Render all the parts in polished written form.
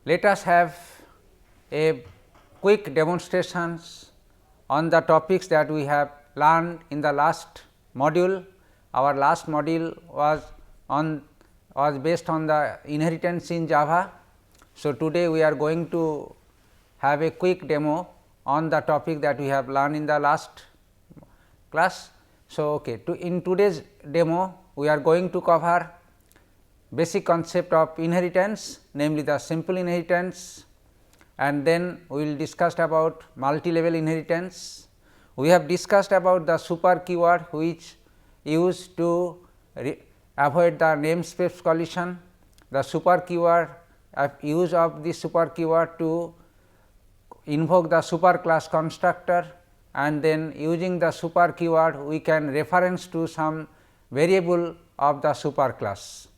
let us have a quick demonstrations on the topics that we have learned in the last module. Our last module was based on the inheritance in Java. So, today we are going to have a quick demo on the topic that we have learned in the last class. So, in today's demo we are going to cover basic concept of inheritance, namely the simple inheritance, and then we will discuss about multi-level inheritance. We have discussed about the super keyword which used to avoid the namespace collision, the super keyword use of this super keyword to invoke the super class constructor, and then using the super keyword we can reference to some variable of the super class,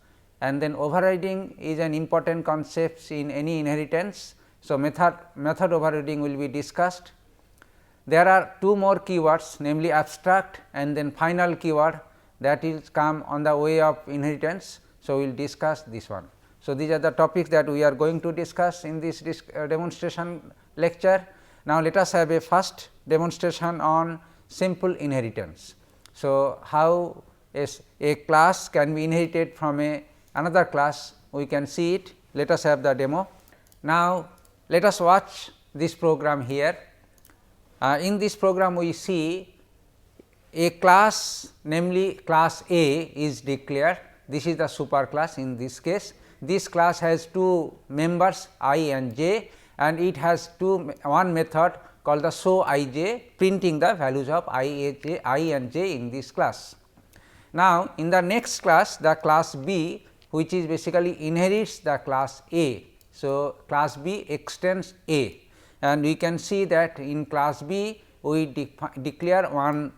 and then overriding is an important concept in any inheritance. So, method overriding will be discussed. There are two more keywords, namely abstract and then final keyword, that is come on the way of inheritance. So, we will discuss this one. So, these are the topics that we are going to discuss in this demonstration lecture. Now, let us have a first demonstration on simple inheritance. So, how a class can be inherited from another class, we can see it. Let us have the demo. Now, let us watch this program here. In this program we see a class, namely class A is declared. This is the super class in this case. This class has two members I and j, and it has one method called the show I j, printing the values of I and j in this class. Now, in the next class, the class B, which is basically inherits the class A. So, class B extends A, and we can see that in class B we declare one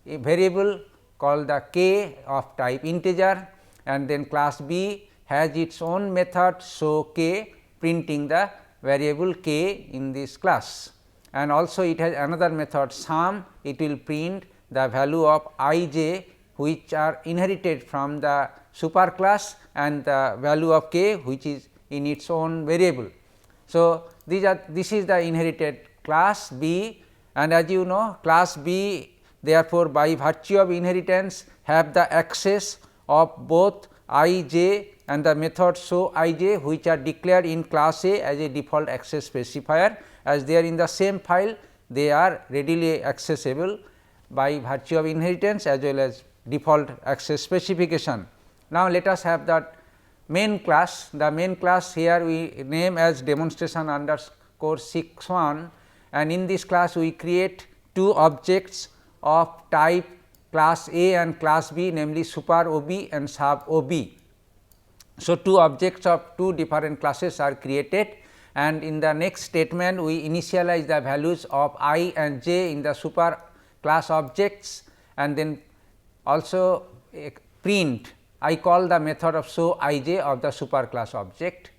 variable called the k of type integer, and then class B has its own method show k, printing the variable k in this class, and also it has another method sum. It will print the value of I j which are inherited from the super class, and the value of k which is in its own variable. So, this is the inherited class B, and as you know, class B therefore, by virtue of inheritance have the access of both I j and the method show I j, which are declared in class A as a default access specifier. As they are in the same file, they are readily accessible by virtue of inheritance as well as default access specification. Now, let us have that main class. The main class here we name as demonstration underscore 61, and in this class we create two objects of type class A and class B, namely super OB and sub OB. So, two objects of two different classes are created, and in the next statement we initialize the values of I and j in the super class objects, and then also print. I call the method of show I j of the super class object,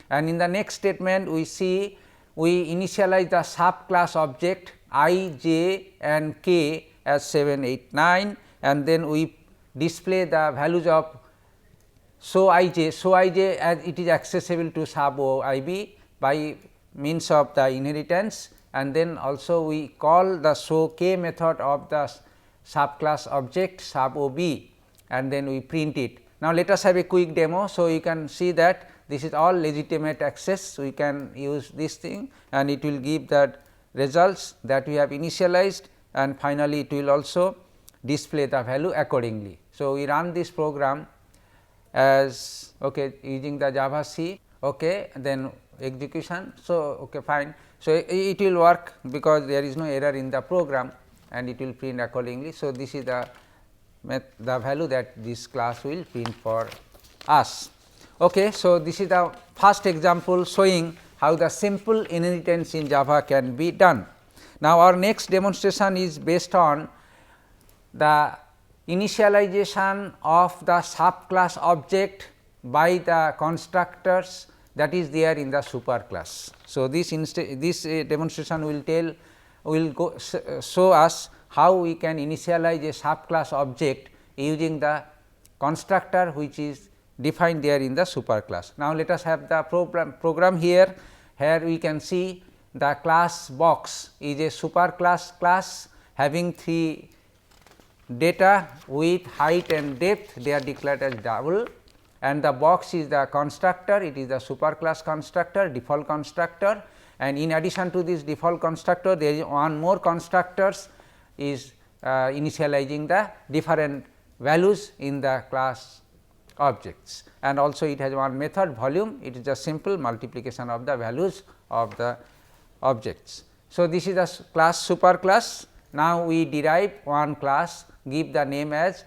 and in the next statement we see we initialize the sub class object I, j and k as 7, 8, 9, and then we display the values of show I j as it is accessible to sub O I b by means of the inheritance, and then also we call the show k method of the subclass object sub O b, and then we print it. Now, let us have a quick demo. So, you can see that this is all legitimate access. We can use this thing and it will give the results that we have initialized, and finally, it will also display the value accordingly. So, we run this program as using the Java C, then execution. So, fine. So, it will work because there is no error in the program and it will print accordingly. So, this is the value that this class will print for us. So, this is the first example showing how the simple inheritance in Java can be done. Now, our next demonstration is based on the initialization of the subclass object by the constructors that is there in the super class. So, this demonstration will show us how we can initialize a subclass object using the constructor which is defined there in the superclass. Now, let us have the program here. Here we can see the class box is a superclass class having 3 data width, height and depth, they are declared as double, and the box is the constructor, it is the superclass constructor, default constructor, and in addition to this default constructor there is one more constructors is initializing the different values in the class objects, and also it has one method volume, it is a simple multiplication of the values of the objects. So, this is the class superclass. Now, we derive one class, give the name as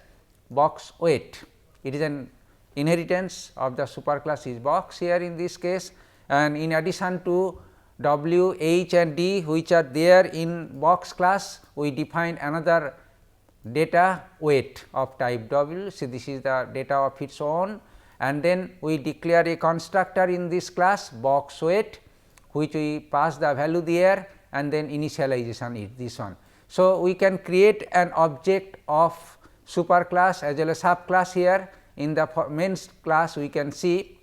box weight, it is an inheritance of the superclass is box here in this case, and in addition to W, H and D which are there in box class, we define another data weight of type W. So, this is the data of its own, and then we declare a constructor in this class box weight, which we pass the value there, and then initialization is this one. So, we can create an object of superclass as well as subclass here. In the main class we can see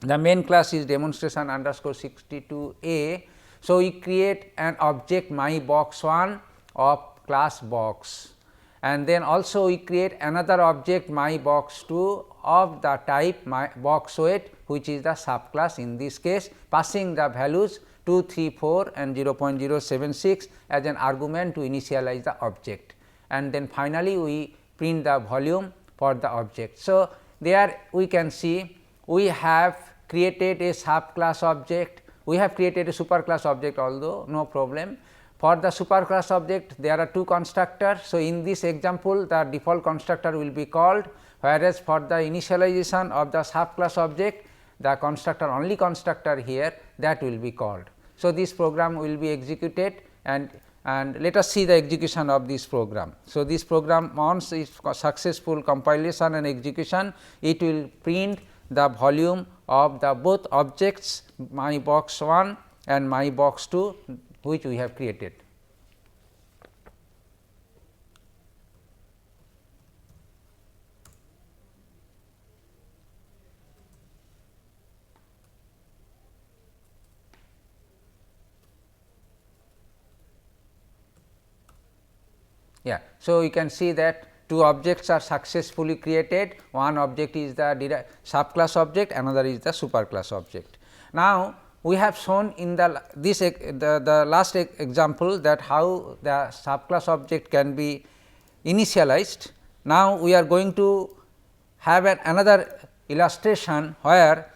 the main class is demonstration underscore 62A. So, we create an object my box 1 of class box, and then also we create another object my box 2 of the type my box weight, which is the subclass in this case, passing the values 2, 3, 4 and 0.076 as an argument to initialize the object, and then finally, we print the volume for the object. So, there we can see we have created a subclass object, we have created a superclass object, although no problem. For the superclass object there are 2 constructors. So, in this example the default constructor will be called, whereas for the initialization of the subclass object the constructor only constructor here that will be called. So, this program will be executed, and let us see the execution of this program. So, this program once is successful compilation and execution, it will print the volume of the both objects my box 1 and my box 2 which we have created. Yeah. So, you can see that 2 objects are successfully created, one object is the subclass object, another is the superclass object. Now, we have shown in the last example that how the subclass object can be initialized. Now, we are going to have another illustration where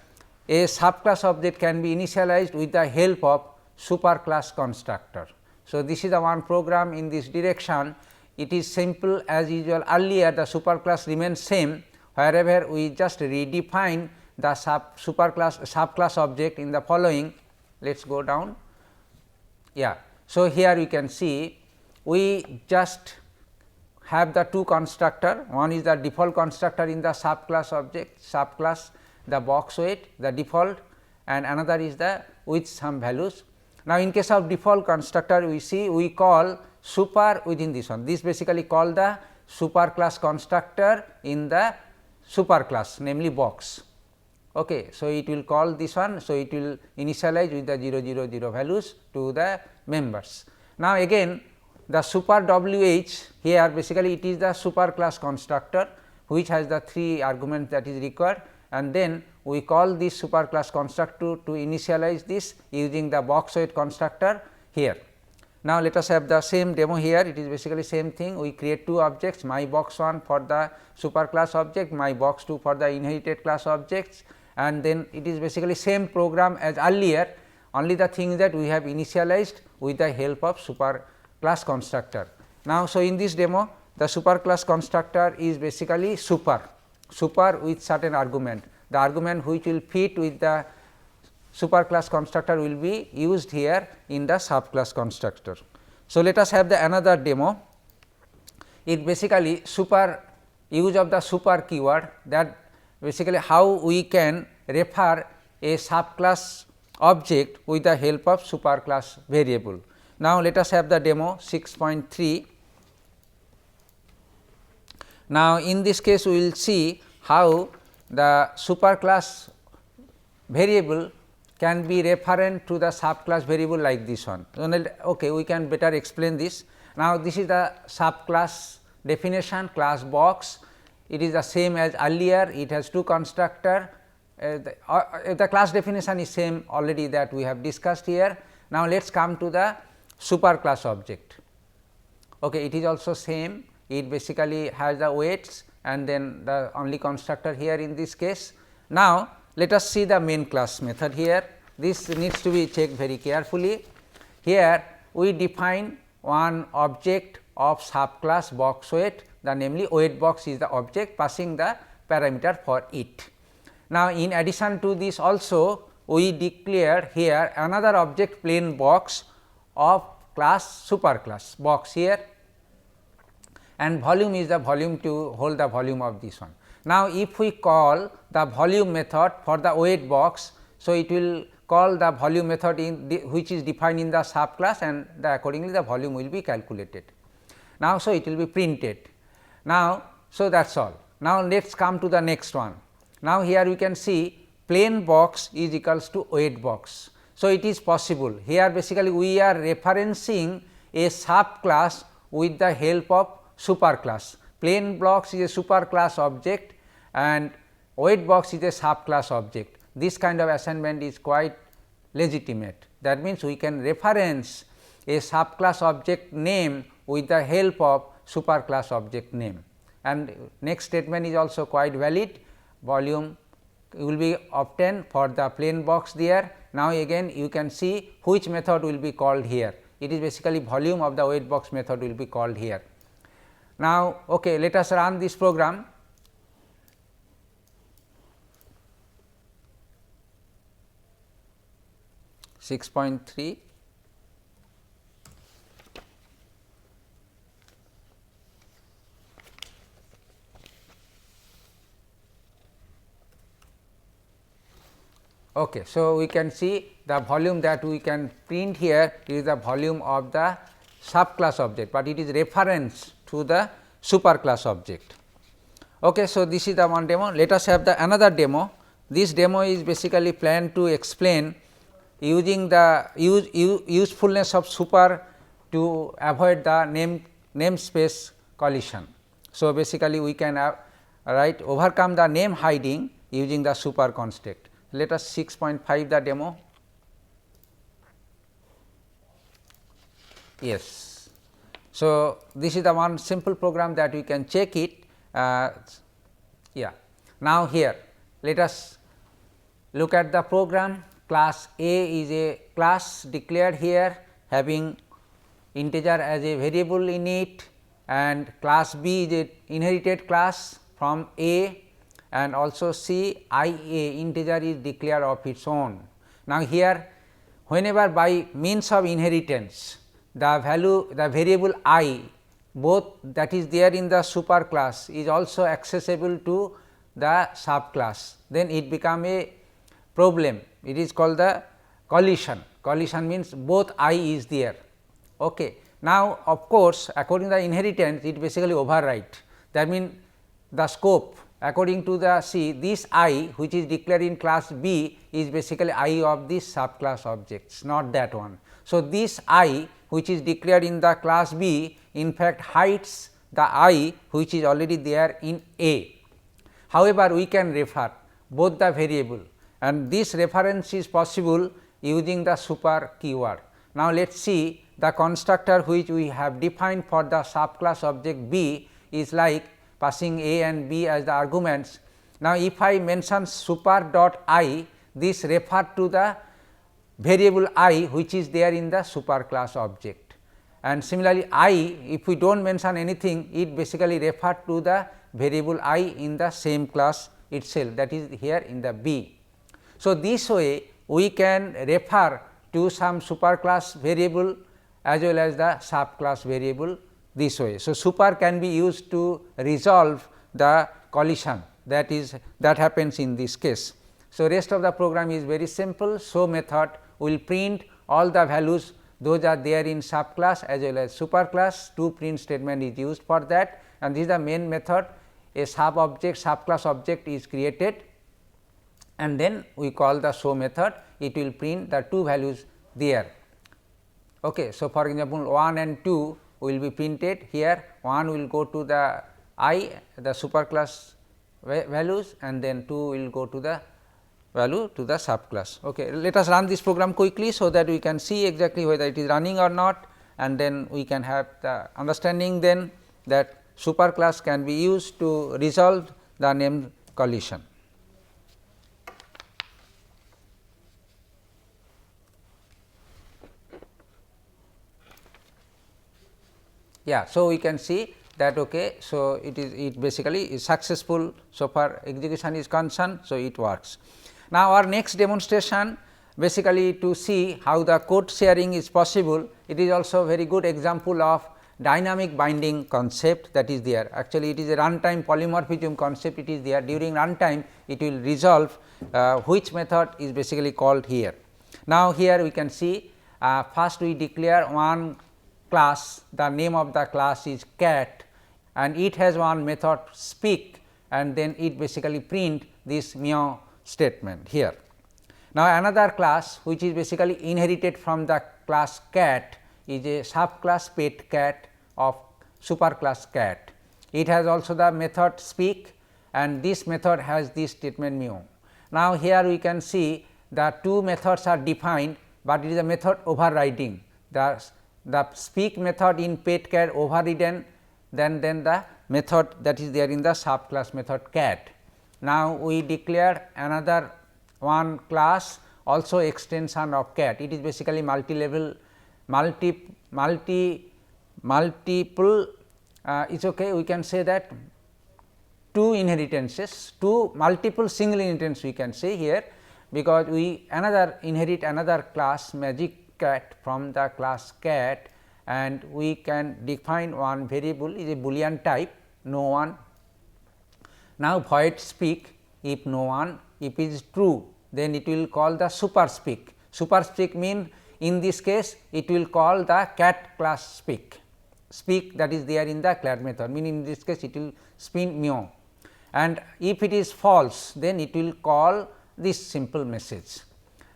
a subclass object can be initialized with the help of superclass constructor. So, this is the one program in this direction. It is simple as usual. Earlier the superclass remains same, wherever we just redefine the subclass object in the following. Let us go down. Yeah. So, here you can see we just have the 2 constructor, one is the default constructor in the subclass object, subclass the box weight, the default, and another is the with some values. Now, in case of default constructor we see we call super within this one, this basically call the superclass constructor in the superclass, namely box. Okay. So, it will call this one. So, it will initialize with the 0 0 0 values to the members. Now, again the super WH here basically it is the superclass constructor which has the 3 arguments that is required, and then we call this superclass constructor to initialize this using the box weight constructor here. Now, let us have the same demo here, it is basically same thing, we create 2 objects, my box 1 for the superclass object, my box 2 for the inherited class objects, and then it is basically same program as earlier, only the thing that we have initialized with the help of superclass constructor. Now, so in this demo the superclass constructor is basically super with certain argument, the argument which will fit with the superclass constructor will be used here in the subclass constructor. So, let us have the another demo. It basically super use of the super keyword, that basically how we can refer a subclass object with the help of superclass variable. Now, let us have the demo 6.3. Now, in this case we will see how the superclass variable can be referent to the subclass variable like this one. Okay, we can better explain this. Now, this is the subclass definition, class box. It is the same as earlier, it has two constructor. The class definition is same already that we have discussed here. Now, let us come to the superclass object. Okay, it is also same, it basically has the weights and then the only constructor here in this case. Now, let us see the main class method here. This needs to be checked very carefully. Here we define one object of subclass box weight, the namely weight box is the object passing the parameter for it. Now, in addition to this also we declare here another object plain box of class superclass box here, and volume is the volume to hold the volume of this one. Now, if we call the volume method for the weight box, so it will call the volume method in which is defined in the subclass, and accordingly the volume will be calculated. Now, so it will be printed. Now, so that is all. Now, let us come to the next one. Now, here we can see plain box is equals to weight box. So, it is possible here basically we are referencing a subclass with the help of superclass. Plain box is a superclass object and weight box is a subclass object. This kind of assignment is quite legitimate. That means, we can reference a subclass object name with the help of superclass object name, and next statement is also quite valid. Volume will be obtained for the plain box there. Now, again you can see which method will be called here. It is basically volume of the weight box method will be called here. Now, okay, let us run this program. .3 Okay, so we can see the volume that we can print here is the volume of the subclass object, but it is reference to the superclass object. Okay, so this is the one demo. Let us have the another demo. This demo is basically planned to explain using the usefulness of super to avoid the namespace collision. So, basically we can overcome the name hiding using the super construct. Let us 6.5 the demo. Yes. So, this is the one simple program that we can check it. Yeah. Now, here let us look at the program. Class A is a class declared here having integer as a variable in it, and class B is a inherited class from A, and also C I A integer is declared of its own. Now, here whenever by means of inheritance the variable I both that is there in the superclass is also accessible to the subclass, then it become a problem. It is called the collision. Collision means both I is there. Okay. Now, of course, according to the inheritance it basically overwrite. That means, the scope according to the C, this I which is declared in class B is basically I of this subclass objects, not that one. So, this I which is declared in the class B in fact hides the I which is already there in A. However, we can refer both the variable, and this reference is possible using the super keyword. Now, let us see the constructor which we have defined for the subclass object B is like passing A and B as the arguments. Now, if I mention super dot I, this refer to the variable I which is there in the superclass object, and similarly I if we do not mention anything, it basically refer to the variable I in the same class itself, that is here in the B. So, this way we can refer to some superclass variable as well as the subclass variable this way. So, super can be used to resolve the collision that happens in this case. So, rest of the program is very simple. Show method will print all the values those are there in subclass as well as superclass. 2 print statement is used for that, and this is the main method. a sub object, subclass object is created, and then we call the show method, it will print the two values there. Okay. So, for example, 1 and 2 will be printed here, 1 will go to the I, the superclass values, and then 2 will go to the value to the subclass. Okay. Let us run this program quickly, so that we can see exactly whether it is running or not, and then we can have the understanding then that superclass can be used to resolve the name collision. Yeah. So, we can see that okay. So, it basically is successful so far execution is concerned. So, it works. Now, our next demonstration basically to see how the code sharing is possible. It is also a very good example of dynamic binding concept that is there. Actually, it is a runtime polymorphism concept, it is there. During runtime it will resolve which method is basically called here. Now, here we can see first we declare one class, the name of the class is cat, and it has one method speak, and then it basically print this meow statement here. Now, another class which is basically inherited from the class cat is a subclass pet cat of superclass cat. It has also the method speak, and this method has this statement meow. Now, here we can see the two methods are defined, but it is a method overriding. The speak method in pet cat overridden, then the method that is there in the subclass method cat. Now, we declare another one class also extension of cat. It is basically multi-level multiple is okay. We can say that two inheritances, two multiple single inheritance we can say here, because we inherit another class magic cat from the class cat, and we can define one variable is a boolean type no one. Now, void speak, if no one, if it is true, then it will call the super speak. Super speak mean in this case it will call the cat class speak that is there in the cat method, mean in this case it will spin meow, and if it is false then it will call this simple message.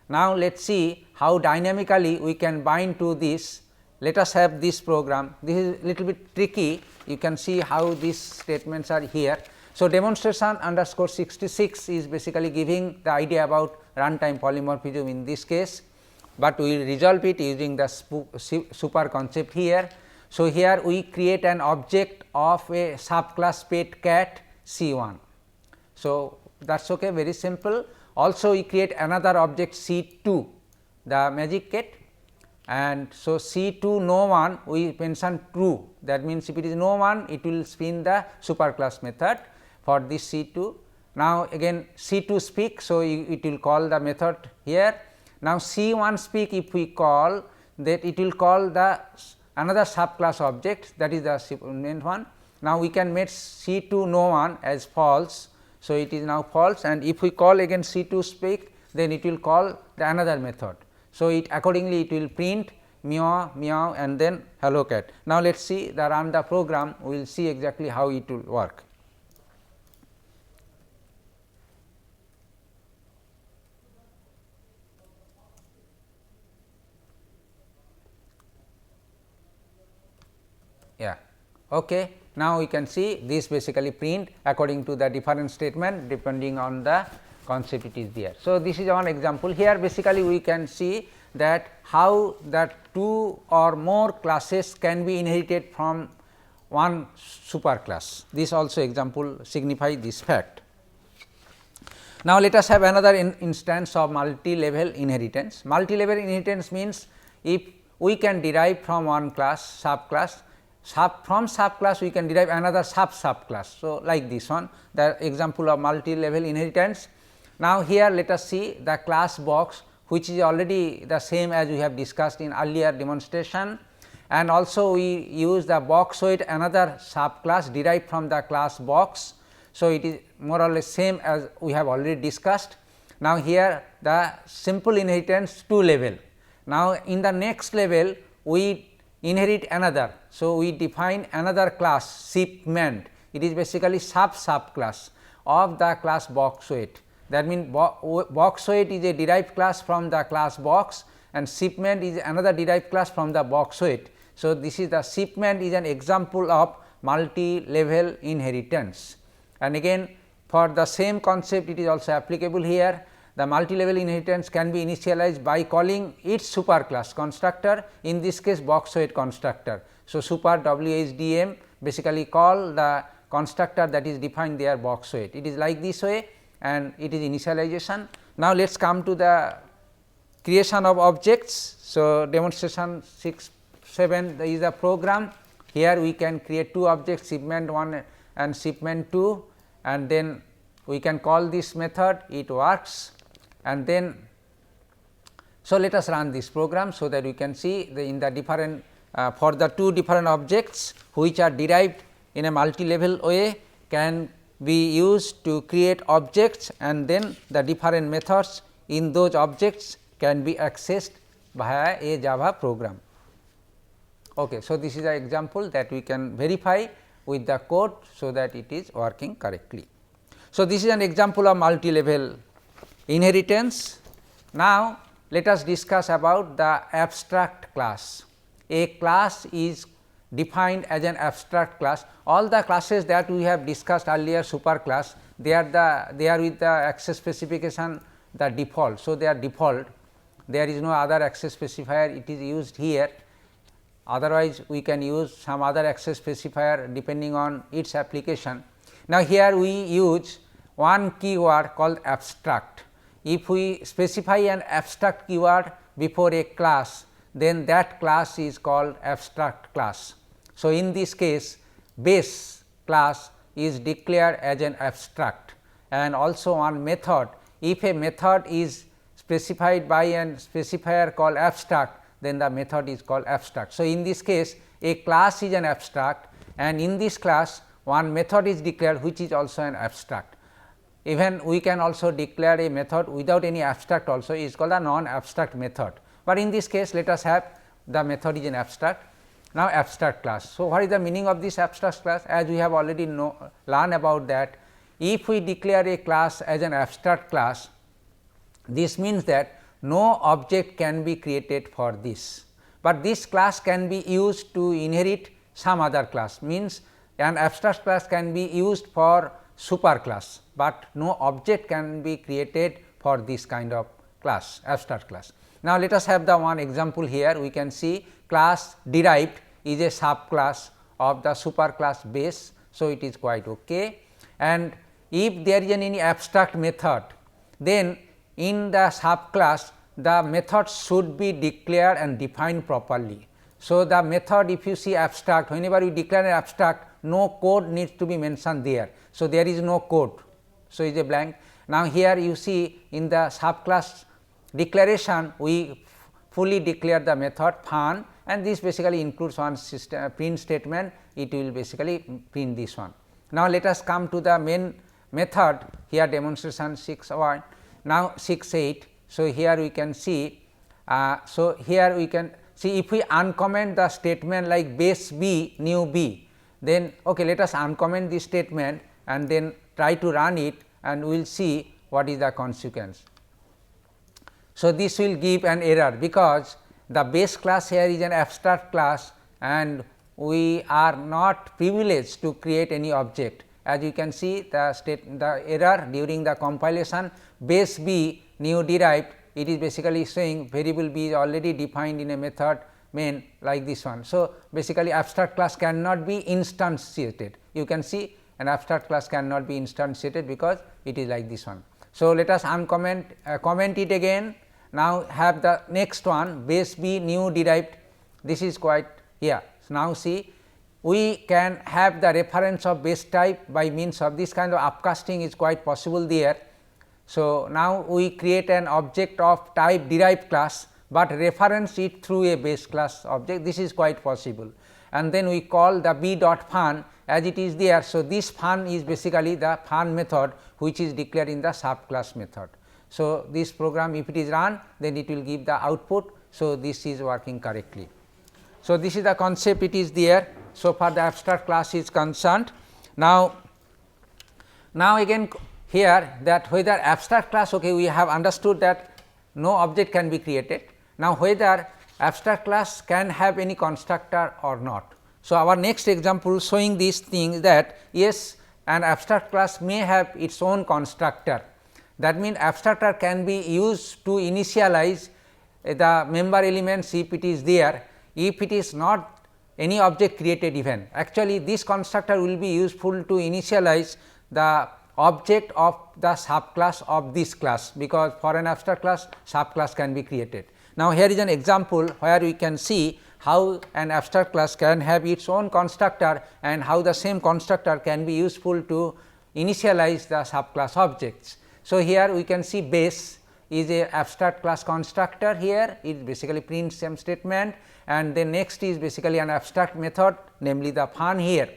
Now, let us see how dynamically we can bind to this. Let us have this program. This is little bit tricky, you can see how these statements are here. So, demonstration underscore 66 is basically giving the idea about runtime polymorphism in this case, but we will resolve it using the super concept here. So, here we create an object of a subclass pet cat C1. So, that is okay, very simple. Also we create another object C2, the magic cat, and so C2 no one we mention true, that means if it is no one it will spin the superclass method for this C2. Now, again C2 speak, so it will call the method here. Now, C1 speak, if we call that it will call the another subclass object, that is the main one. Now, we can make C2 no one as false. So, it is now false, and if we call again C2 speak, then it will call the another method. So, it accordingly it will print meow meow and then hello cat. Now, let us see the run the program, we will see exactly how it will work. Yeah. Okay. Now, we can see this basically print according to the different statement depending on the concept it is there. So, this is one example. Here basically we can see that how that two or more classes can be inherited from one superclass. This also example signify this fact. Now, let us have another instance of multi-level inheritance. Multi-level inheritance means if we can derive from one class subclass, from subclass we can derive another subclass. So, like this one, the example of multi-level inheritance. Now, here let us see the class box, which is already the same as we have discussed in earlier demonstration, and also we use the boxoid, another subclass derived from the class box. So, it is more or less same as we have already discussed. Now, here the simple inheritance 2 level. Now, in the next level we inherit another. So, we define another class shipment. it is basically subclass of the class box weight. That means box weight is a derived class from the class box, and shipment is another derived class from the box weight. So, this is the shipment is an example of multi-level inheritance, and again for the same concept it is also applicable here. The multi-level inheritance can be initialized by calling its superclass constructor, in this case box weight constructor. So, super WHDM basically call the constructor that is defined there box weight. It is like this way and it is initialization. Now, let us come to the creation of objects. So, demonstration 6.7 is a program. Here we can create two objects, shipment 1 and shipment 2, and then we can call this method, it works. And then, so let us run this program, so that we can see the in the different for the two different objects which are derived in a multi-level way can be used to create objects, and then the different methods in those objects can be accessed via a Java program. Okay, so, this is an example that we can verify with the code, so that it is working correctly. So, this is an example of multi-level inheritance. Now, let us discuss about the abstract class. A class is defined as an abstract class. All the classes that we have discussed earlier, superclass, they are with the access specification the default. So, they are default, there is no other access specifier, it is used here. Otherwise, we can use some other access specifier depending on its application. Now, here we use one keyword called abstract. If we specify an abstract keyword before a class, then that class is called abstract class. So, in this case base class is declared as an abstract, and also one method. If a method is specified by an specifier called abstract, then the method is called abstract. So, in this case a class is an abstract, and in this class one method is declared which is also an abstract. Even we can also declare a method without any abstract also, is called a non-abstract method, but in this case let us have the method is an abstract. Now, abstract class. So, what is the meaning of this abstract class? As we have already learned about that, if we declare a class as an abstract class, this means that no object can be created for this, but this class can be used to inherit some other class, means an abstract class can be used for superclass, but no object can be created for this kind of class, abstract class. Now, let us have the one example here. We can see class derived is a subclass of the superclass base. So, it is quite okay, and if there is any abstract method, then in the subclass the method should be declared and defined properly. So, the method, if you see abstract, whenever you declare an abstract, no code needs to be mentioned there. So, there is no code. So, it is a blank. Now, here you see in the subclass declaration we fully declare the method fun, and this basically includes one system, print statement, it will basically print this one. Now, let us come to the main method here, demonstration 6.1, now 6.8. So, here we can see, so here we can see if we uncomment the statement like base b new b, then okay, let us uncomment this statement and then try to run it, and we will see what is the consequence. So, this will give an error, because the base class here is an abstract class and we are not privileged to create any object. As you can see the error during the compilation, base b new derived, it is basically saying variable b is already defined in a method main like this one. So, basically abstract class cannot be instantiated. You can see an abstract class cannot be instantiated because it is like this one. So, let us uncomment comment it again. Now, have the next one base b new derived, this is quite here. So, now, see we can have the reference of base type by means of this kind of upcasting is quite possible there. So, now we create an object of type derived class, but reference it through a base class object, this is quite possible, and then we call the b dot fun as it is there. So, this fun is basically the fun method which is declared in the subclass method. So, this program if it is run, then it will give the output. So, this is working correctly. So, this is the concept, it is there. So far the abstract class is concerned. Now again here that whether abstract class, okay, we have understood that no object can be created. Now, whether abstract class can have any constructor or not. So, our next example showing these things that yes, an abstract class may have its own constructor. That means, abstractor can be used to initialize the member elements if it is there, if it is not any object created even. Actually, this constructor will be useful to initialize the object of the subclass of this class, because for an abstract class subclass can be created. Now, here is an example where we can see how an abstract class can have its own constructor and how the same constructor can be useful to initialize the subclass objects. So, here we can see base is a abstract class constructor, here it basically prints same statement, and then next is basically an abstract method, namely the fun here,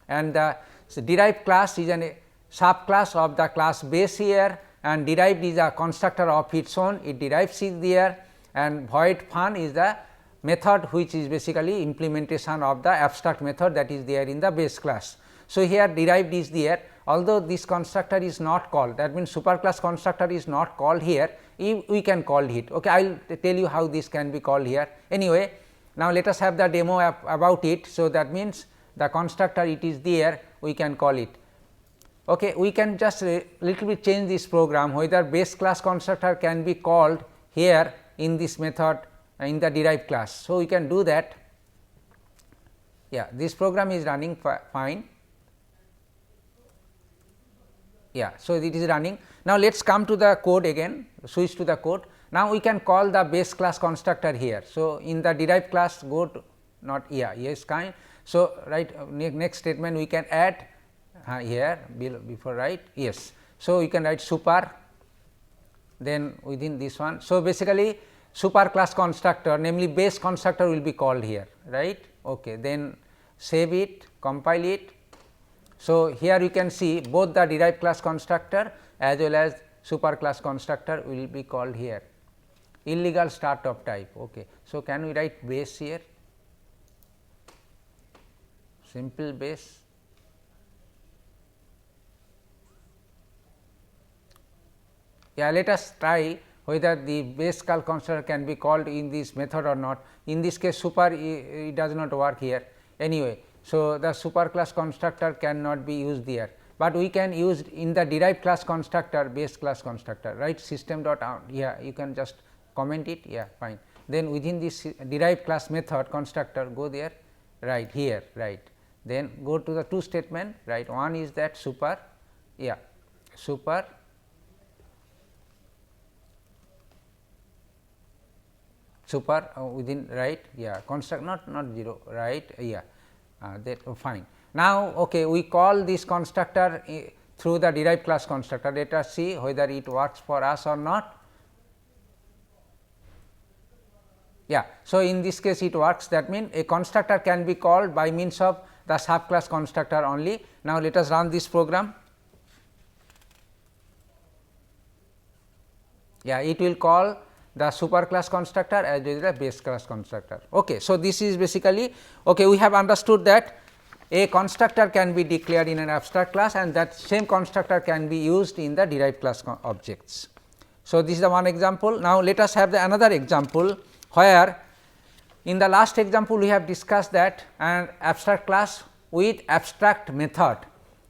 and the derived class is an subclass of the class base here, and derived is a constructor of its own, it derives it there, and void fun is the method which is basically implementation of the abstract method that is there in the base class. So, here derived is there, although this constructor is not called, that means superclass constructor is not called here, we can call it. Okay, I will tell you how this can be called here. Anyway, now let us have the demo about it. So, that means the constructor it is there, we can call it. Okay, we can just little bit change this program, whether base class constructor can be called here in this method in the derived class. So, we can do that. Yeah, this program is running fine. Yeah, so it is running. Now, let us come to the code again, switch to the code. Now, we can call the base class constructor here. So, in the derived class go to not yes kind. So, right next statement we can add here before right yes. So, we can write super, then within this one. So, basically super class constructor, namely base constructor will be called here, right. Okay, then save it, compile it. So, here you can see both the derived class constructor as well as super class constructor will be called here. Illegal start of type. Okay. So, can we write base here, simple base. Yeah, let us try whether the base class constructor can be called in this method or not. In this case super it does not work here anyway. So, the super class constructor cannot be used there, but we can use in the derived class constructor base class constructor, right. System dot out, yeah, you can just comment it, yeah, fine. Then within this derived class method constructor go there, right here, right. Then go to the two statement, right. One is that super, yeah, super within, right, yeah, construct not 0, right, yeah. That fine. Now, okay, we call this constructor through the derived class constructor. Let us see whether it works for us or not. Yeah. So, in this case it works, that means a constructor can be called by means of the subclass constructor only. Now, let us run this program. Yeah, it will call the superclass constructor as well as the base class constructor. Okay. So, this is basically okay, we have understood that a constructor can be declared in an abstract class and that same constructor can be used in the derived class objects. So, this is the one example. Now, let us have the another example where in the last example we have discussed that an abstract class with abstract method,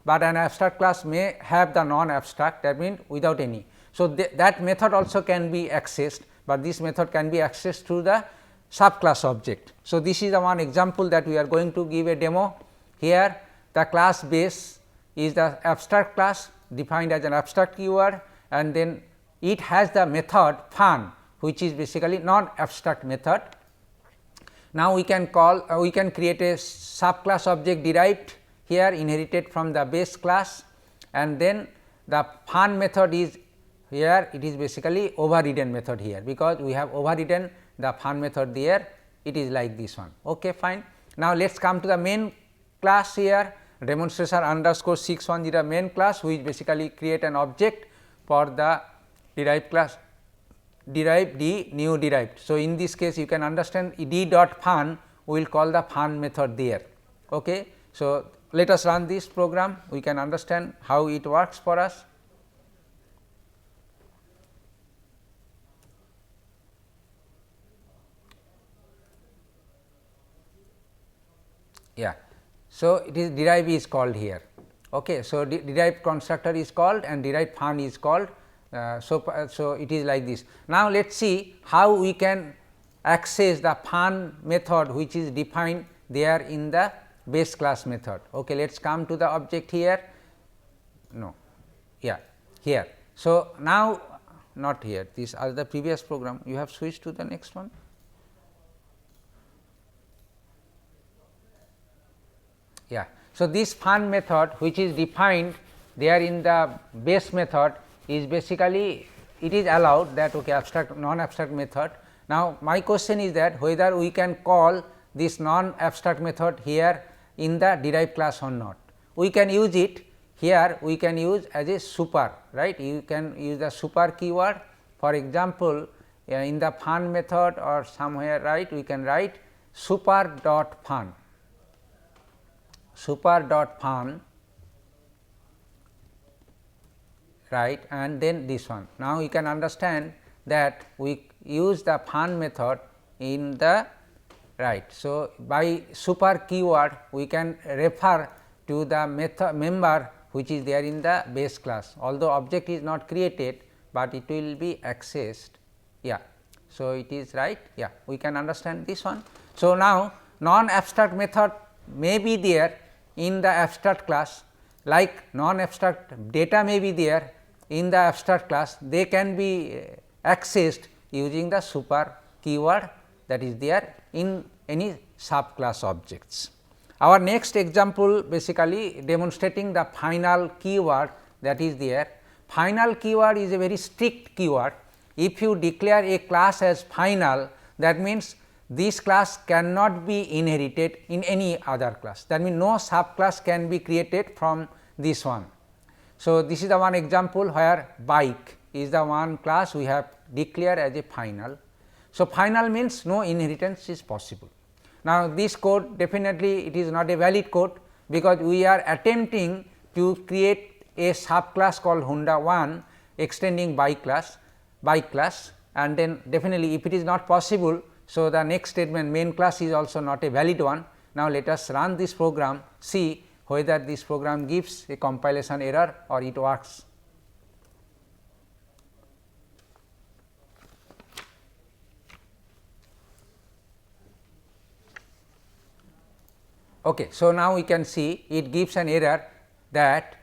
but an abstract class may have the non abstract, that means without any. So, that method also can be accessed, but this method can be accessed through the subclass object. So, this is the one example that we are going to give a demo. Here the class base is the abstract class defined as an abstract keyword, and then it has the method fun, which is basically non abstract method. Now, we can call we can create a subclass object derived here inherited from the base class, and then the fun method is here, it is basically overridden method here, because we have overridden the fun method there, it is like this one. Okay, fine. Now, let us come to the main class here, demonstration underscore 610 main class, which basically create an object for the derived class derived d new derived. So, in this case you can understand d dot fun, we will call the fun method there. Okay. So, let us run this program, we can understand how it works for us. Yeah. So, it is derive is called here. Okay. So, derived constructor is called and derived fun is called. So, it is like this. Now, let us see how we can access the fun method which is defined there in the base class method. Okay. Let us come to the object here. No, yeah, here. So, now not here, these are the previous program, you have switched to the next one. Yeah. So, this fun method which is defined there in the base method is basically, it is allowed that okay, abstract non abstract method. Now, my question is that whether we can call this non abstract method here in the derived class or not. We can use it here, we can use as a super, right. You can use the super keyword. For example, in the fun method or somewhere, right, we can write super dot fun, super dot fun, right, and then this one. Now, you can understand that we use the fun method in the right. So, by super keyword we can refer to the method member which is there in the base class, although object is not created, but it will be accessed. Yeah. So, it is right. Yeah, we can understand this one. So, now non abstract method may be there in the abstract class, like non abstract data may be there in the abstract class, they can be accessed using the super keyword that is there in any subclass objects. Our next example basically demonstrating the final keyword that is there. Final keyword is a very strict keyword. If you declare a class as final, that means this class cannot be inherited in any other class, that means no subclass can be created from this one. So, this is the one example where bike is the one class we have declared as a final. So, final means no inheritance is possible. Now, this code definitely it is not a valid code, because we are attempting to create a subclass called Honda 1 extending bike class, and then definitely if it is not possible. So, the next statement main class is also not a valid one. Now, let us run this program, see whether this program gives a compilation error or it works. Okay. So, now we can see it gives an error that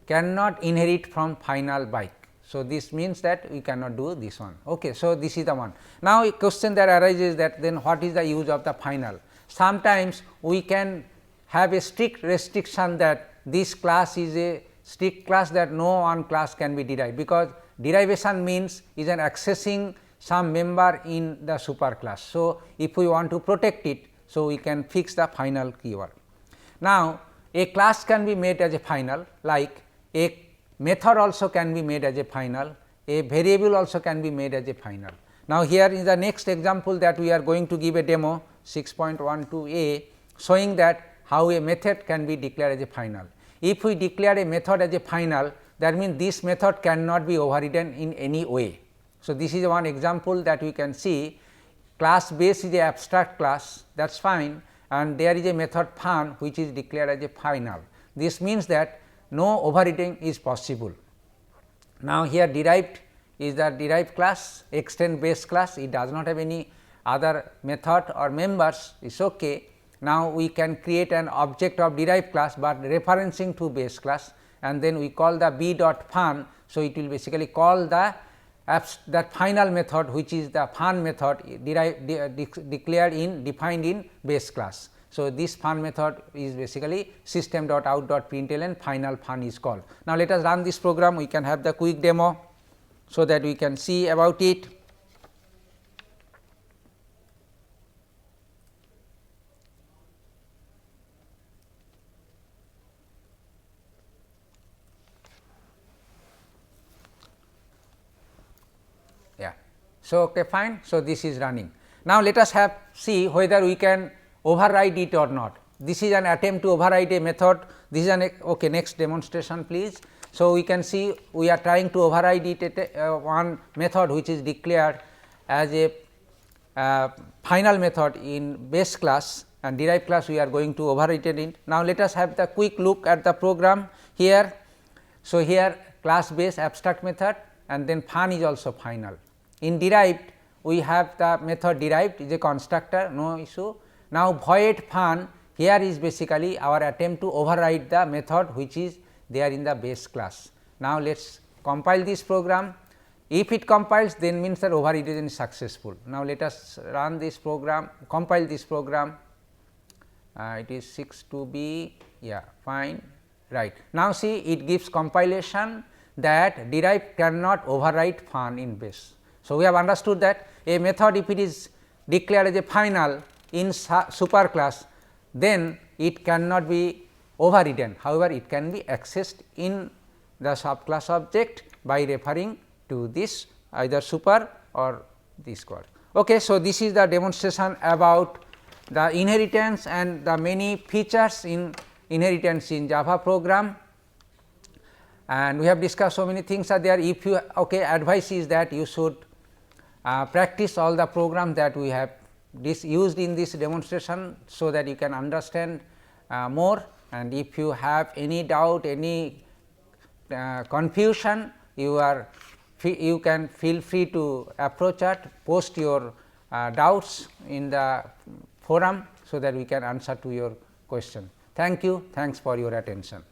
cannot inherit from final bike. So, this means that we cannot do this one. Okay. So, this is the one. Now, a question that arises that then what is the use of the final? Sometimes we can have a strict restriction that this class is a strict class, that no one class can be derived, because derivation means is an accessing some member in the super class. So, if we want to protect it, so we can fix the final keyword. Now, a class can be made as a final, like a method also can be made as a final, a variable also can be made as a final. Now, here is the next example that we are going to give a demo 6.12a showing that how a method can be declared as a final. If we declare a method as a final, that means this method cannot be overridden in any way. So, this is one example that we can see. Class base is a abstract class, that is fine, and there is a method fun which is declared as a final. This means that no overriding is possible. Now, here derived is the derived class, extend base class, it does not have any other method or members, is okay. Now, we can create an object of derived class, but referencing to base class, and then we call the b dot fun. So, it will basically call the that final method which is the fun method declared in defined in base class. So, this fun method is basically system.out.println final fun is called. Now, let us run this program, we can have the quick demo, so that we can see about it. Yeah. So, okay, fine. So, this is running. Now, let us see whether we can override it or not. this is an attempt to override a method. This is an okay. Next demonstration, please. So, we can see we are trying to override it at one method which is declared as a final method in base class, and derived class we are going to override it. Now, let us have the quick look at the program here. So, here class base abstract method, and then fun is also final. In derived we have the method derived is a constructor, no issue. Now, void fun here is basically our attempt to override the method which is there in the base class. Now, let us compile this program. If it compiles, then means that overriding is successful. Now, let us run this program, compile this program. It is 6 to be, yeah, fine, right. Now, see, it gives compilation that derived cannot override fun in base. So, we have understood that a method, if it is declared as a final in super class, then it cannot be overridden. However, it can be accessed in the subclass object by referring to this either super or this code. Okay, so, this is the demonstration about the inheritance and the many features in inheritance in Java program, and we have discussed so many things are there. If you advice is that you should practice all the programs that we have used in this demonstration, so that you can understand more, and if you have any doubt, any confusion, you can feel free to approach us, post your doubts in the forum, so that we can answer to your question. Thank you. Thanks for your attention.